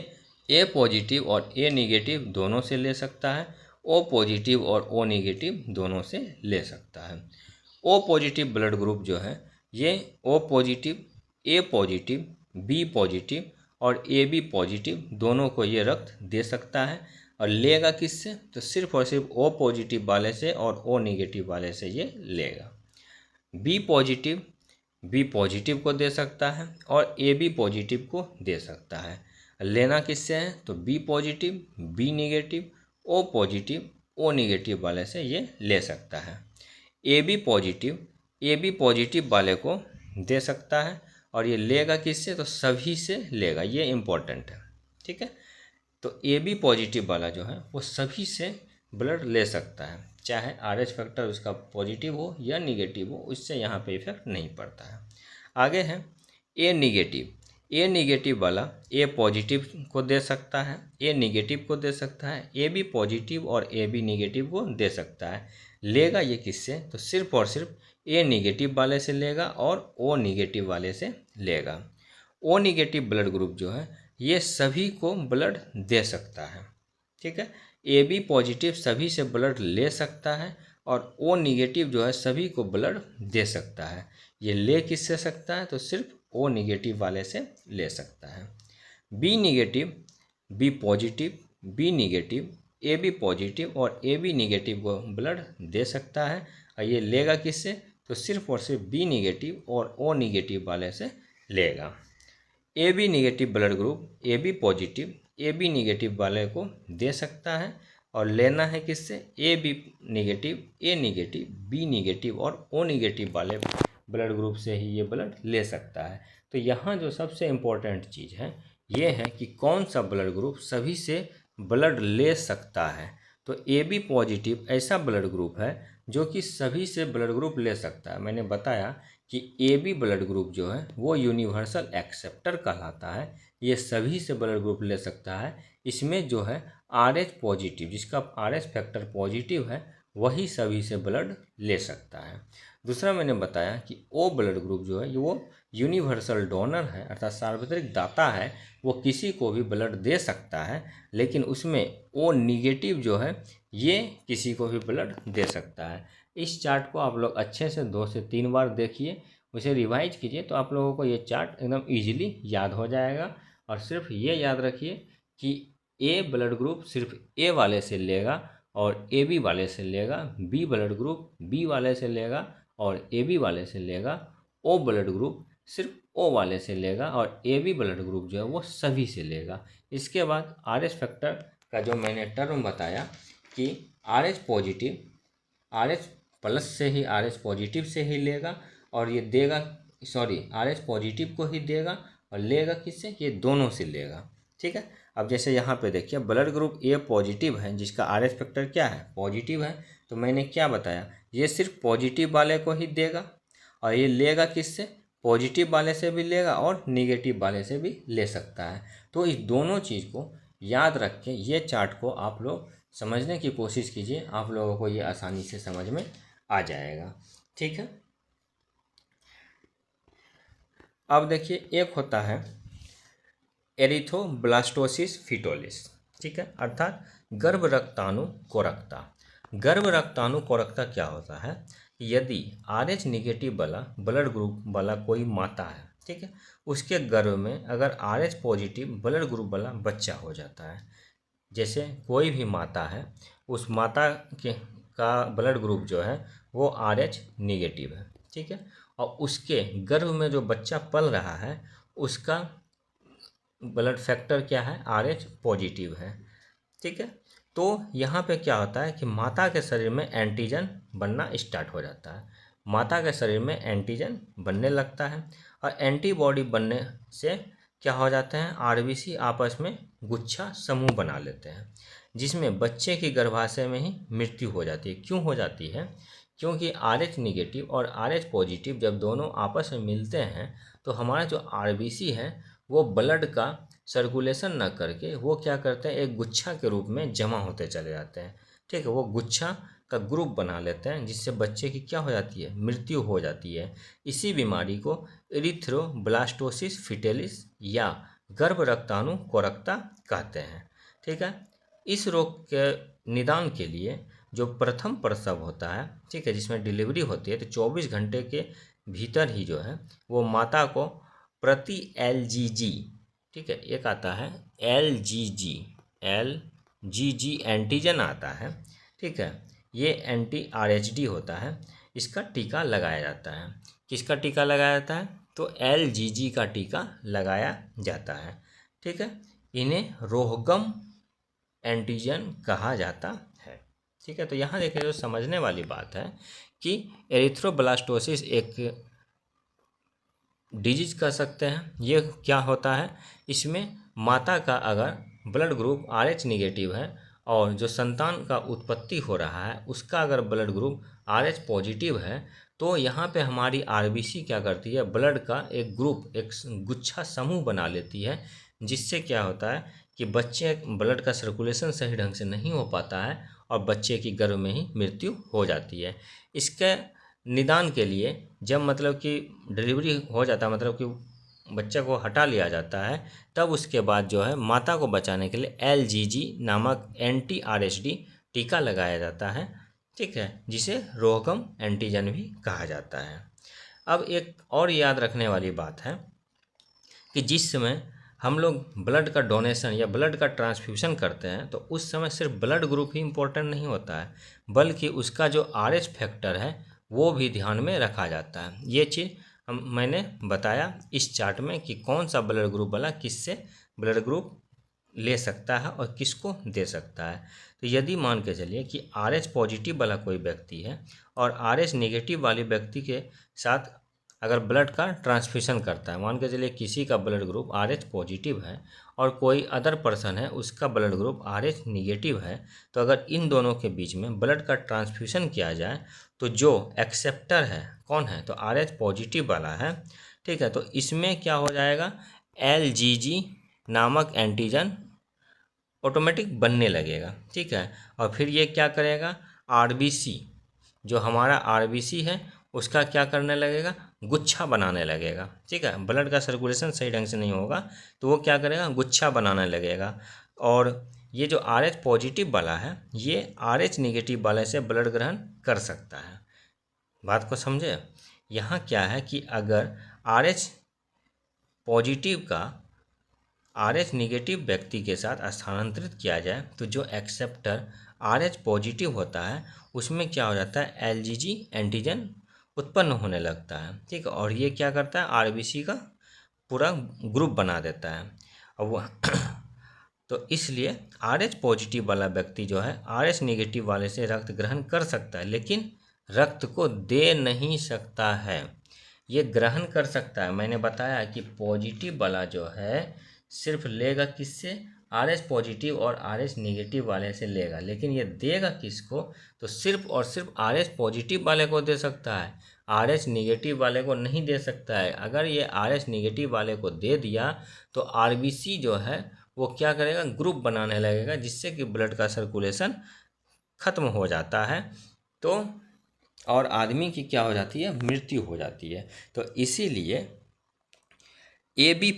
ए पॉजिटिव और ए निगेटिव दोनों से ले सकता है, ओ पॉजिटिव और ओ निगेटिव दोनों से ले सकता है। ओ पॉजिटिव ब्लड ग्रुप जो है ये ओ पॉजिटिव, ए पॉजिटिव, बी पॉजिटिव और ए बी पॉजिटिव दोनों को ये रक्त दे सकता है और लेगा किससे? तो सिर्फ और सिर्फ ओ पॉजिटिव वाले से और ओ निगेटिव वाले से ये लेगा। बी पॉजिटिव को दे सकता है और ए बी पॉजिटिव को दे सकता है। लेना किससे है? तो B positive, B negative, O positive, O negative वाले से ये ले सकता है। ए बी पॉजिटिव वाले को दे सकता है और ये लेगा किससे? तो सभी से लेगा। ये इम्पोर्टेंट है। ठीक है, तो ए बी पॉजिटिव वाला जो है वो सभी से ब्लड ले सकता है, चाहे आरएच फैक्टर उसका पॉजिटिव हो या निगेटिव हो, उससे यहाँ पे इफेक्ट नहीं पड़ता है। आगे है ए निगेटिव वाला ए पॉजिटिव को दे सकता है, ए निगेटिव को दे सकता है, ए बी पॉजिटिव और ए बी निगेटिव को दे सकता है। लेगा ये किससे? तो सिर्फ और सिर्फ ए निगेटिव वाले से लेगा और ओ निगेटिव वाले से लेगा। ओ निगेटिव ब्लड ग्रुप जो है ये सभी को ब्लड दे सकता है। ठीक है, ए बी पॉजिटिव सभी से ब्लड ले सकता है और ओ निगेटिव जो है सभी को ब्लड दे सकता है। ये ले किससे सकता है? तो सिर्फ ओ निगेटिव वाले से ले सकता है। B negative, B positive, B negative, A B positive और ए बी निगेटिव को ब्लड दे सकता है और ये लेगा किससे? तो सिर्फ और सिर्फ बी निगेटिव और ओ निगेटिव वाले से लेगा। A B negative blood group A B positive, A B negative वाले को दे सकता है और लेना है किससे? A B negative, A negative, B negative और ओ निगेटिव वाले ब्लड ग्रुप से ही ये ब्लड ले सकता है। तो यहाँ जो सबसे इम्पोर्टेंट चीज़ है ये है कि कौन सा ब्लड ग्रुप सभी से ब्लड ले सकता है। तो ए बी पॉजिटिव ऐसा ब्लड ग्रुप है जो कि सभी से ब्लड ग्रुप ले सकता है। मैंने बताया कि ए बी ब्लड ग्रुप जो है वो यूनिवर्सल एक्सेप्टर कहलाता है, ये सभी से ब्लड ग्रुप ले सकता है। इसमें जो है आर एच पॉजिटिव, जिसका आर एच फैक्टर पॉजिटिव है, वही सभी से ब्लड ले सकता है। दूसरा मैंने बताया कि ओ ब्लड ग्रुप जो है वो यूनिवर्सल डोनर है, अर्थात सार्वत्रिक दाता है, वो किसी को भी ब्लड दे सकता है, लेकिन उसमें ओ निगेटिव जो है ये किसी को भी ब्लड दे सकता है। इस चार्ट को आप लोग अच्छे से 2 से 3 बार देखिए, उसे रिवाइज कीजिए तो आप लोगों को ये चार्ट एकदम ईजिली याद हो जाएगा। और सिर्फ ये याद रखिए कि ए ब्लड ग्रुप सिर्फ ए वाले से लेगा और ए बी वाले से लेगा, बी ब्लड ग्रुप बी वाले से लेगा और ए बी वाले से लेगा, ओ ब्लड ग्रुप सिर्फ ओ वाले से लेगा और ए बी ब्लड ग्रुप जो है वो सभी से लेगा। इसके बाद आर एच फैक्टर का जो मैंने टर्म बताया कि R H positive R H plus से ही आर एच पॉजिटिव से ही लेगा और ये देगा, सॉरी, आर एच पॉजिटिव को ही देगा और लेगा किससे? ये दोनों से लेगा। ठीक है, अब जैसे यहाँ पे देखिए ब्लड ग्रुप ए पॉजिटिव है जिसका आर एच फैक्टर क्या है? पॉजिटिव है। तो मैंने क्या बताया? ये सिर्फ पॉजिटिव वाले को ही देगा और ये लेगा किससे? पॉजिटिव वाले से भी लेगा और निगेटिव वाले से भी ले सकता है। तो इस दोनों चीज़ को याद रख के ये चार्ट को आप लोग समझने की कोशिश कीजिए, आप लोगों को ये आसानी से समझ में आ जाएगा। ठीक है, अब देखिए एक होता है एरिथ्रोब्लास्टोसिस फीटोलिस। ठीक है, अर्थात गर्भ रक्ताणु कोरकता। गर्भ रक्ताणु कोरकता क्या होता है? यदि RH निगेटिव वाला ब्लड ग्रुप वाला कोई माता है, ठीक है, उसके गर्भ में अगर RH पॉजिटिव ब्लड ग्रुप वाला बच्चा हो जाता है, जैसे कोई भी माता है, उस माता के का ब्लड ग्रुप जो है वो RH निगेटिव है, ठीक है, और उसके गर्भ में जो बच्चा पल रहा है उसका ब्लड फैक्टर क्या है? RH पॉजिटिव है। ठीक है, तो यहाँ पे क्या होता है कि माता के शरीर में एंटीजन बनना स्टार्ट हो जाता है। माता के शरीर में एंटीजन बनने लगता है और एंटीबॉडी बनने से क्या हो जाते हैं? RBC आपस में गुच्छा समूह बना लेते हैं, जिसमें बच्चे की गर्भाशय में ही मृत्यु हो जाती है। क्यों हो जाती है? क्योंकि RH निगेटिव और RH पॉजिटिव जब दोनों आपस में मिलते हैं तो हमारा जो RBC है वो ब्लड का सर्कुलेशन न करके वो क्या करते हैं? एक गुच्छा के रूप में जमा होते चले जाते हैं। ठीक है, वो गुच्छा का ग्रुप बना लेते हैं, जिससे बच्चे की क्या हो जाती है? मृत्यु हो जाती है। इसी बीमारी को एरिथ्रोब्लास्टोसिस फीटलिस या गर्भ रक्ताणु कोरकता कहते हैं। ठीक है, इस रोग के निदान के लिए जो प्रथम प्रसव होता है, ठीक है, जिसमें डिलीवरी होती है, तो 24 घंटे के भीतर ही जो है वो माता को प्रति LGG, ठीक है, एक आता है LGG, LGG एंटीजन आता है। ठीक है, ये एंटी RHD होता है, इसका टीका लगाया जाता है। किसका टीका लगाया जाता है? तो LGG का टीका लगाया जाता है। ठीक है, इन्हें रोहगम एंटीजन कहा जाता है। ठीक है, तो यहाँ देखिए जो समझने वाली बात है कि एरिथ्रोब्लास्टोसिस एक डिजीज कह सकते हैं। ये क्या होता है? इसमें माता का अगर ब्लड ग्रुप RH निगेटिव है और जो संतान का उत्पत्ति हो रहा है उसका अगर ब्लड ग्रुप RH पॉजिटिव है, तो यहाँ पे हमारी RBC क्या करती है? ब्लड का एक ग्रुप, एक गुच्छा समूह बना लेती है, जिससे क्या होता है कि बच्चे ब्लड का सर्कुलेशन सही ढंग से नहीं हो पाता है और बच्चे की गर्भ में ही मृत्यु हो जाती है। इसके निदान के लिए जब मतलब कि डिलीवरी हो जाता है, मतलब कि बच्चे को हटा लिया जाता है, तब उसके बाद जो है माता को बचाने के लिए LGG नामक एंटी RHD टीका लगाया जाता है। ठीक है, जिसे रोगम एंटीजन भी कहा जाता है। अब एक और याद रखने वाली बात है कि जिस समय हम लोग ब्लड का डोनेशन या ब्लड का ट्रांसफ्यूज़न करते हैं तो उस समय सिर्फ ब्लड ग्रुप ही इम्पोर्टेंट नहीं होता है, बल्कि उसका जो RH फैक्टर है वो भी ध्यान में रखा जाता है। ये चीज़ मैंने बताया इस चार्ट में कि कौन सा ब्लड ग्रुप वाला किससे ब्लड ग्रुप ले सकता है और किसको दे सकता है। तो यदि मान के चलिए कि RH पॉजिटिव वाला कोई व्यक्ति है और RH निगेटिव वाले व्यक्ति के साथ अगर ब्लड का ट्रांसफ्यूज़न करता है, मान के चलिए किसी का ब्लड ग्रुप RH पॉजिटिव है और कोई अदर पर्सन है उसका ब्लड ग्रुप RH निगेटिव है, तो अगर इन दोनों के बीच में ब्लड का ट्रांसफ्यूज़न किया जाए तो जो एक्सेप्टर है कौन है? तो RH पॉजिटिव वाला है। ठीक है, तो इसमें क्या हो जाएगा? LGG नामक एंटीजन ऑटोमेटिक बनने लगेगा। ठीक है, और फिर ये क्या करेगा? RBC, जो हमारा RBC है उसका क्या करने लगेगा? गुच्छा बनाने लगेगा। ठीक है, ब्लड का सर्कुलेशन सही ढंग से नहीं होगा तो वो क्या करेगा? गुच्छा बनाने लगेगा। और ये जो RH पॉजिटिव वाला है ये RH निगेटिव वाले से ब्लड ग्रहण कर सकता है। बात को समझे? यहाँ क्या है कि अगर RH पॉजिटिव का RH निगेटिव व्यक्ति के साथ स्थानांतरित किया जाए तो जो एक्सेप्टर RH पॉजिटिव होता है उसमें क्या हो जाता है? LGG एंटीजन उत्पन्न होने लगता है। ठीक है, और ये क्या करता है? RBC का पूरा ग्रुप बना देता है। अब वो तो इसलिए RH पॉजिटिव वाला व्यक्ति जो है RH निगेटिव वाले से रक्त ग्रहण कर सकता है, लेकिन रक्त को दे नहीं सकता है। ये ग्रहण कर सकता है, मैंने बताया कि पॉजिटिव वाला जो है सिर्फ लेगा किससे? RH पॉजिटिव और RH निगेटिव वाले से लेगा, लेकिन ये देगा किसको? तो सिर्फ और सिर्फ RH पॉजिटिव वाले को दे सकता है, RH निगेटिव वाले को नहीं दे सकता है। अगर ये RH निगेटिव वाले को दे दिया तो RBC जो है वो क्या करेगा, ग्रुप बनाने लगेगा, जिससे कि ब्लड का सर्कुलेशन खत्म हो जाता है। तो और आदमी की क्या हो जाती है, मृत्यु हो जाती है। तो इसीलिए ए बी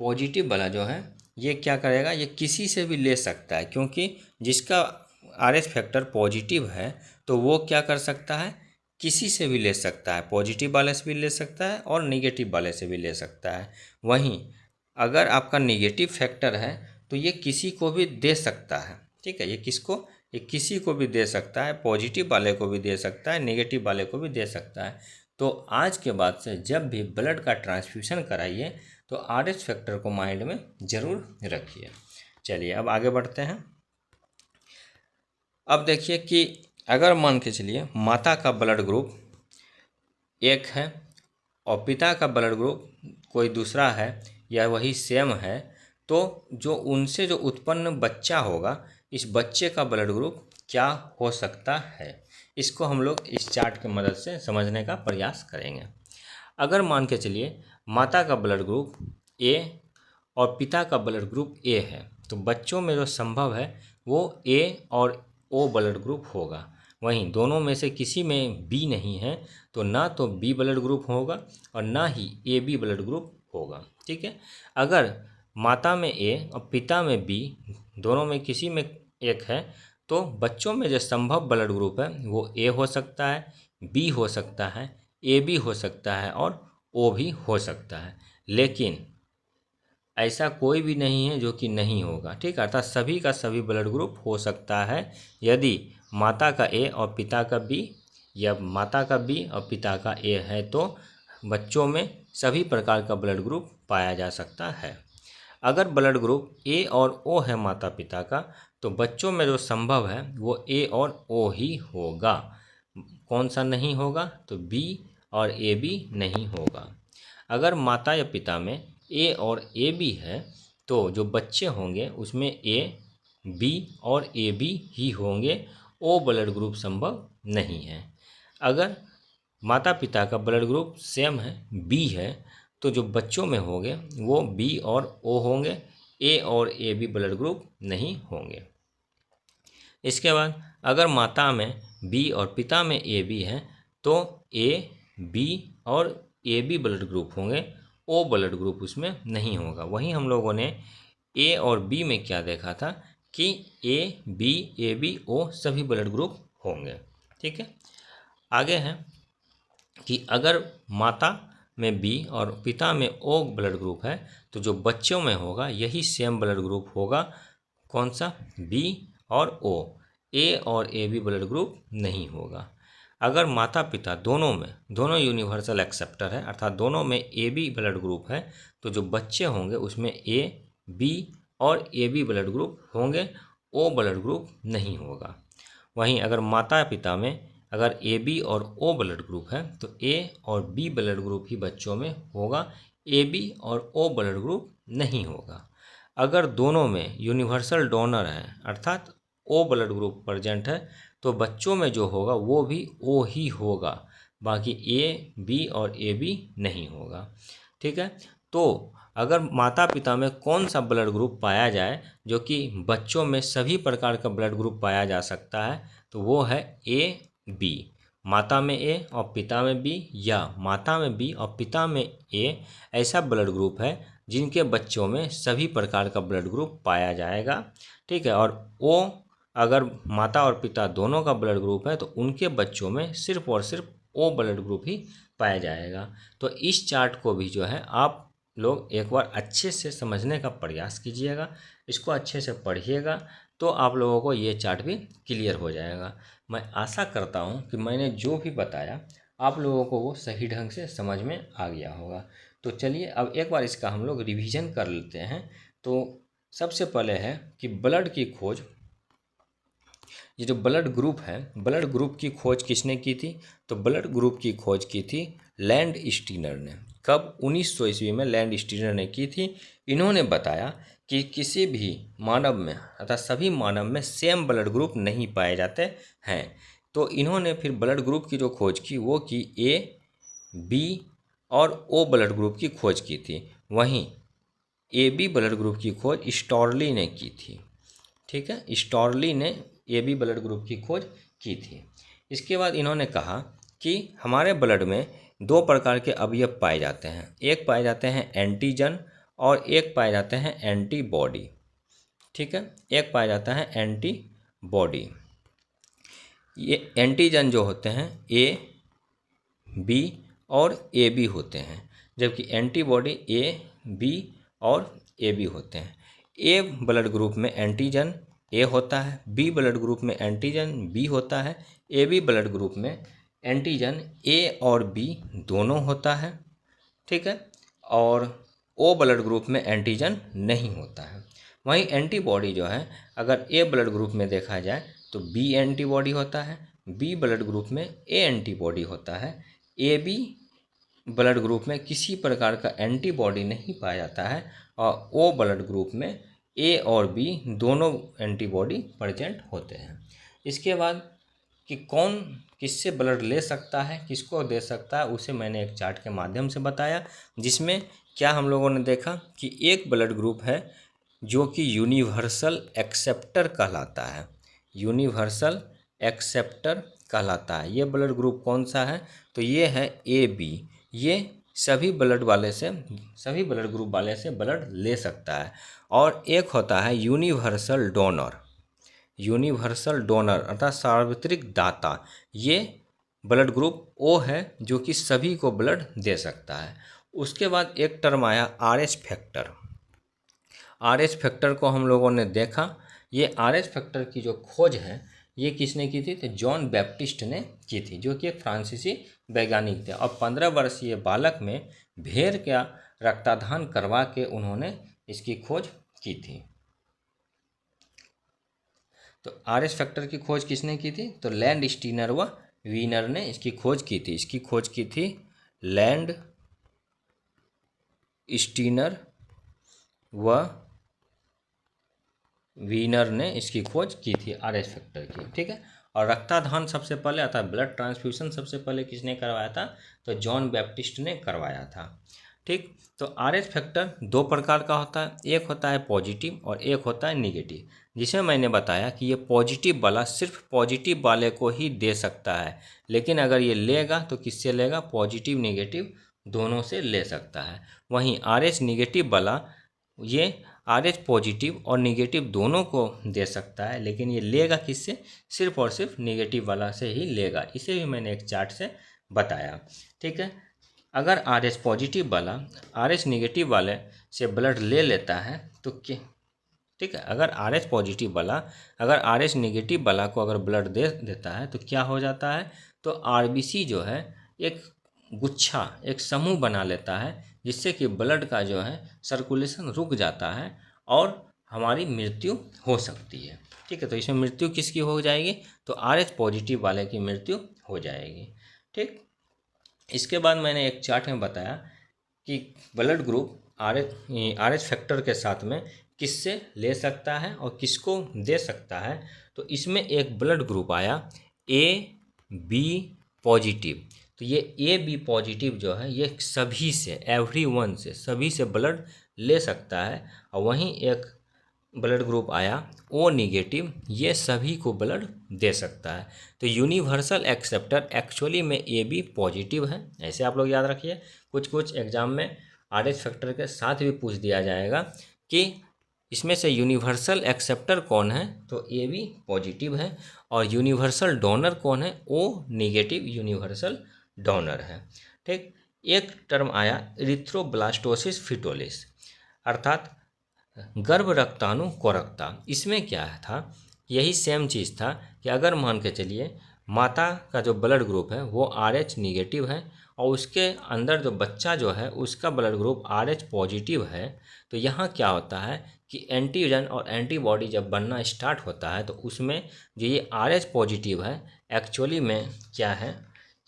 पॉजिटिव वाला जो है ये क्या करेगा, ये किसी से भी ले सकता है, क्योंकि जिसका आर एच फैक्टर पॉजिटिव है तो वो क्या कर सकता है, किसी से भी ले सकता है, पॉजिटिव वाले से भी ले सकता है और निगेटिव वाले से भी ले सकता है। वहीं अगर आपका निगेटिव फैक्टर है तो ये किसी को भी दे सकता है, ठीक है। ये किसी को भी दे सकता है, पॉजिटिव वाले को भी दे सकता है, नेगेटिव वाले को भी दे सकता है। तो आज के बाद से जब भी ब्लड का ट्रांसफ्यूशन कराइए तो आर एच फैक्टर को माइंड में ज़रूर रखिए। चलिए अब आगे बढ़ते हैं। अब देखिए कि अगर मान के चलिए माता का ब्लड ग्रुप एक है और पिता का ब्लड ग्रुप कोई दूसरा है या वही सेम है, तो जो उनसे जो उत्पन्न बच्चा होगा, इस बच्चे का ब्लड ग्रुप क्या हो सकता है, इसको हम लोग इस चार्ट की मदद से समझने का प्रयास करेंगे। अगर मान के चलिए माता का ब्लड ग्रुप ए और पिता का ब्लड ग्रुप ए है, तो बच्चों में जो संभव है वो ए और ओ ब्लड ग्रुप होगा। वहीं दोनों में से किसी में बी नहीं है, तो ना तो बी ब्लड ग्रुप होगा और ना ही ए बी ब्लड ग्रुप होगा, ठीक है। अगर माता में ए और पिता में बी, दोनों में किसी में एक है, तो बच्चों में जो संभव ब्लड ग्रुप है वो ए हो सकता है, बी हो सकता है, ए बी हो सकता है और ओ भी हो सकता है। लेकिन ऐसा कोई भी नहीं है जो कि नहीं होगा, ठीक है। अर्थात सभी का सभी ब्लड ग्रुप हो सकता है यदि माता का ए और पिता का बी या माता का बी और पिता का ए है, तो बच्चों में सभी प्रकार का ब्लड ग्रुप पाया जा सकता है। अगर ब्लड ग्रुप ए और ओ है माता पिता का, तो बच्चों में जो संभव है वो ए और ओ ही होगा। कौन सा नहीं होगा, तो बी और ए बी नहीं होगा। अगर माता या पिता में ए और ए बी है, तो जो बच्चे होंगे उसमें ए बी और ए बी ही होंगे, ओ ब्लड ग्रुप संभव नहीं है। अगर माता पिता का ब्लड ग्रुप सेम है, बी है, तो जो बच्चों में होंगे वो बी और ओ होंगे, ए और ए बी ब्लड ग्रुप नहीं होंगे। इसके बाद अगर माता में बी और पिता में ए बी है, तो ए बी और ए बी ब्लड ग्रुप होंगे, ओ ब्लड ग्रुप उसमें नहीं होगा। वहीं हम लोगों ने ए और बी में क्या देखा था कि A B A B O सभी ब्लड ग्रुप होंगे, ठीक है। आगे है कि अगर माता में बी और पिता में ओ ब्लड ग्रुप है, तो जो बच्चों में होगा यही सेम ब्लड ग्रुप होगा। कौन सा, बी और ओ, ए और ए बी ब्लड ग्रुप नहीं होगा। अगर माता पिता दोनों यूनिवर्सल एक्सेप्टर है, अर्थात दोनों में ए बी ब्लड ग्रुप है, तो जो बच्चे होंगे उसमें ए बी और ए बी ब्लड ग्रुप होंगे, ओ ब्लड ग्रुप नहीं होगा। वहीं अगर माता पिता में अगर ए बी और ओ ब्लड ग्रुप है, तो ए और बी ब्लड ग्रुप ही बच्चों में होगा, ए बी और ओ ब्लड ग्रुप नहीं होगा। अगर दोनों में यूनिवर्सल डोनर है, अर्थात ओ ब्लड ग्रुप प्रेजेंट है, तो बच्चों में जो होगा वो भी ओ ही होगा, बाकी ए बी और ए बी नहीं होगा, ठीक है। तो अगर माता पिता में कौन सा ब्लड ग्रुप पाया जाए जो कि बच्चों में सभी प्रकार का ब्लड ग्रुप पाया जा सकता है, तो वो है ए बी, माता में ए और पिता में बी, या माता में बी और पिता में ए, ऐसा ब्लड ग्रुप है जिनके बच्चों में सभी प्रकार का ब्लड ग्रुप पाया जाएगा, ठीक है। और ओ अगर माता और पिता दोनों का ब्लड ग्रुप है, तो उनके बच्चों में सिर्फ और सिर्फ ओ ब्लड ग्रुप ही पाया जाएगा। तो इस चार्ट को भी जो है आप लोग एक बार अच्छे से समझने का प्रयास कीजिएगा, इसको अच्छे से पढ़िएगा, तो आप लोगों को ये चार्ट भी क्लियर हो जाएगा। मैं आशा करता हूँ कि मैंने जो भी बताया आप लोगों को वो सही ढंग से समझ में आ गया होगा। तो चलिए अब एक बार इसका हम लोग रिवीजन कर लेते हैं। तो सबसे पहले है कि ब्लड की खोज, ये जो ब्लड ग्रुप है, ब्लड ग्रुप की खोज किसने की थी, तो ब्लड ग्रुप की खोज की थी लैंड स्टीनर ने। कब, 1900 ईस्वी में लैंड स्टीनर ने की थी। इन्होंने बताया कि किसी भी मानव में अर्थात सभी मानव में सेम ब्लड ग्रुप नहीं पाए जाते हैं। तो इन्होंने फिर ब्लड ग्रुप की जो खोज की वो की ए बी और ओ ब्लड ग्रुप की खोज की थी। वहीं AB ब्लड ग्रुप की खोज स्टॉर्ली ने की थी। ठीक है, स्टॉर्ली ने AB ब्लड ग्रुप की खोज की थी। इसके बाद इन्होंने कहा कि हमारे ब्लड में दो प्रकार के अवयव पाए जाते हैं, एक पाए जाते हैं एंटीजन और एक पाए जाते हैं एंटीबॉडी। ठीक है, एक पाया जाता है एंटीबॉडी। ये एंटीजन जो होते हैं ए बी और ए बी होते हैं, जबकि एंटीबॉडी ए बी और ए बी होते हैं। ए ब्लड ग्रुप में एंटीजन ए होता है, बी ब्लड ग्रुप में एंटीजन बी होता है, ए बी ब्लड ग्रुप में एंटीजन ए और बी दोनों होता है। ठीक है, और ओ ब्लड ग्रुप में एंटीजन नहीं होता है। वहीं एंटीबॉडी जो है अगर ए ब्लड ग्रुप में देखा जाए तो बी एंटीबॉडी होता है, बी ब्लड ग्रुप में ए एंटीबॉडी होता है, ए बी ब्लड ग्रुप में किसी प्रकार का एंटीबॉडी नहीं पाया जाता है, और ओ ब्लड ग्रुप में ए और बी दोनों एंटीबॉडी प्रेजेंट होते हैं। इसके बाद कि कौन किससे ब्लड ले सकता है, किसको दे सकता है, उसे मैंने एक चार्ट के माध्यम से बताया, जिसमें क्या हम लोगों ने देखा कि एक ब्लड ग्रुप है जो कि यूनिवर्सल एक्सेप्टर कहलाता है, यूनिवर्सल एक्सेप्टर कहलाता है। ये ब्लड ग्रुप कौन सा है, तो ये है ए बी। ये सभी ब्लड ग्रुप वाले से ब्लड ले सकता है। और एक होता है यूनिवर्सल डोनर, यूनिवर्सल डोनर अर्थात सार्वत्रिक दाता। ये ब्लड ग्रुप ओ है जो कि सभी को ब्लड दे सकता है। उसके बाद एक टर्म आया RH फैक्टर। RH फैक्टर को हम लोगों ने देखा। ये RH फैक्टर की जो खोज है ये किसने की थी, तो जॉन बैप्टिस्ट ने की थी, जो कि एक फ्रांसीसी वैज्ञानिक थे। और 15 वर्षीय बालक में भेड़ का रक्तदान करवा के उन्होंने इसकी खोज की थी। तो RH फैक्टर की खोज किसने की थी, तो लैंड स्टीनर व वीनर ने इसकी खोज की थी। इसकी खोज की थी लैंड स्टीनर व वीनर ने इसकी खोज की थी RH फैक्टर की। ठीक है, और रक्तदान सबसे पहले अर्थात ब्लड ट्रांसफ्यूजन सबसे पहले किसने करवाया था, तो जॉन बैप्टिस्ट ने करवाया था। ठीक, तो RH फैक्टर दो प्रकार का होता है, एक होता है पॉजिटिव और एक होता है निगेटिव। जिसमें मैंने बताया कि ये पॉजिटिव वाला सिर्फ पॉजिटिव वाले को ही दे सकता है, लेकिन अगर ये लेगा तो किससे लेगा, पॉजिटिव निगेटिव दोनों से ले सकता है। वहीं RH निगेटिव वाला ये RH पॉजिटिव और निगेटिव दोनों को दे सकता है, लेकिन ये लेगा किससे, सिर्फ और सिर्फ निगेटिव वाला से ही लेगा। इसे भी मैंने एक चार्ट से बताया। ठीक है, अगर RH पॉजिटिव वाला RH निगेटिव वाले से ब्लड ले लेता है तो क्या, ठीक है, अगर RH पॉजिटिव वाला अगर RH निगेटिव वाला को अगर ब्लड दे देता है तो क्या हो जाता है, तो RBC जो है एक गुच्छा, एक समूह बना लेता है, जिससे कि ब्लड का जो है सर्कुलेशन रुक जाता है और हमारी मृत्यु हो सकती है। ठीक है, तो इसमें मृत्यु किसकी हो जाएगी, तो RH पॉजिटिव वाले की मृत्यु हो जाएगी। ठीक, इसके बाद मैंने एक चार्ट में बताया कि ब्लड ग्रुप RH फैक्टर के साथ में किससे ले सकता है और किसको दे सकता है। तो इसमें एक ब्लड ग्रुप आया AB पॉजिटिव। तो ये AB पॉजिटिव जो है ये सभी से, एवरीवन से, सभी से ब्लड ले सकता है। और वहीं एक ब्लड ग्रुप आया O निगेटिव, ये सभी को ब्लड दे सकता है। तो यूनिवर्सल एक्सेप्टर एक्चुअली में AB पॉजिटिव है, ऐसे आप लोग याद रखिए। कुछ एग्जाम में RH फैक्टर के साथ भी पूछ दिया जाएगा कि इसमें से यूनिवर्सल एक्सेप्टर कौन है, तो AB पॉजिटिव है। और यूनिवर्सल डोनर कौन है, O निगेटिव यूनिवर्सल डोनर है। ठीक, एक टर्म आया इरिथ्रोब्लास्टोसिस फिटोलिस अर्थात गर्भ रक्ताणु कोरकता। इसमें क्या था, यही सेम चीज़ था कि अगर मान के चलिए माता का जो ब्लड ग्रुप है वो RH निगेटिव है और उसके अंदर जो बच्चा जो है उसका ब्लड ग्रुप RH पॉजिटिव है, तो यहाँ क्या होता है कि एंटीजन और एंटीबॉडी जब बनना स्टार्ट होता है तो उसमें जो ये RH पॉजिटिव है एक्चुअली में क्या है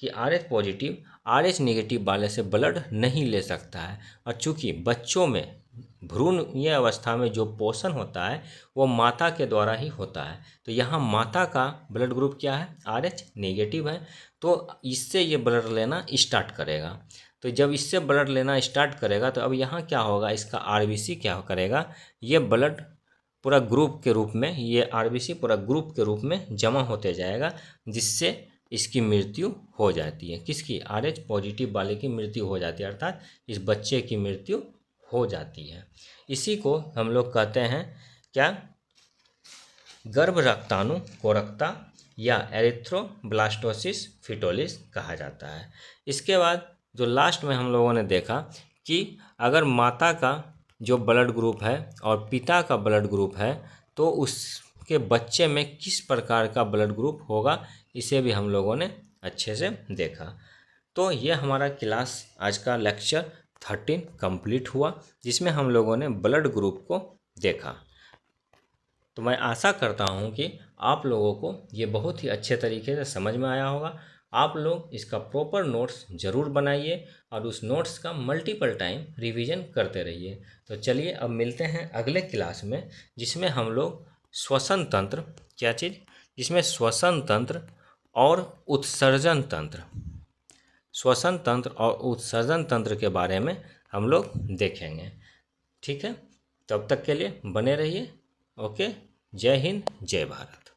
कि RH पॉजिटिव RH निगेटिव वाले से ब्लड नहीं ले सकता है। और चूँकि बच्चों में भ्रूण ये अवस्था में जो पोषण होता है वो माता के द्वारा ही होता है, तो यहाँ माता का ब्लड ग्रुप क्या है, RH नेगेटिव है, तो इससे ये ब्लड लेना स्टार्ट करेगा। तो जब इससे ब्लड लेना स्टार्ट करेगा तो अब यहाँ क्या होगा, इसका आरबीसी क्या करेगा, ये ब्लड पूरा ग्रुप के रूप में, ये आरबीसी पूरा ग्रुप के रूप में जमा होते जाएगा, जिससे इसकी मृत्यु हो जाती है। किसकी? RH पॉजिटिव वाले की मृत्यु हो जाती है, अर्थात इस बच्चे की मृत्यु हो जाती है। इसी को हम लोग कहते हैं क्या, गर्भ रक्ताणु कोरकता या एरिथ्रोब्लास्टोसिस फिटोलिस कहा जाता है। इसके बाद जो लास्ट में हम लोगों ने देखा कि अगर माता का जो ब्लड ग्रुप है और पिता का ब्लड ग्रुप है तो उसके बच्चे में किस प्रकार का ब्लड ग्रुप होगा, इसे भी हम लोगों ने अच्छे से देखा। तो ये हमारा क्लास आज का लेक्चर 13 कंप्लीट हुआ, जिसमें हम लोगों ने ब्लड ग्रुप को देखा। तो मैं आशा करता हूँ कि आप लोगों को ये बहुत ही अच्छे तरीके से समझ में आया होगा। आप लोग इसका प्रॉपर नोट्स ज़रूर बनाइए और उस नोट्स का मल्टीपल टाइम रिवीजन करते रहिए। तो चलिए अब मिलते हैं अगले क्लास में, जिसमें हम लोग श्वसन तंत्र, क्या चीज़, जिसमें श्वसन तंत्र और उत्सर्जन तंत्र, श्वसन तंत्र और उत्सर्जन तंत्र के बारे में हम लोग देखेंगे। ठीक है, तब तक के लिए बने रहिए। ओके, जय हिंद, जय भारत।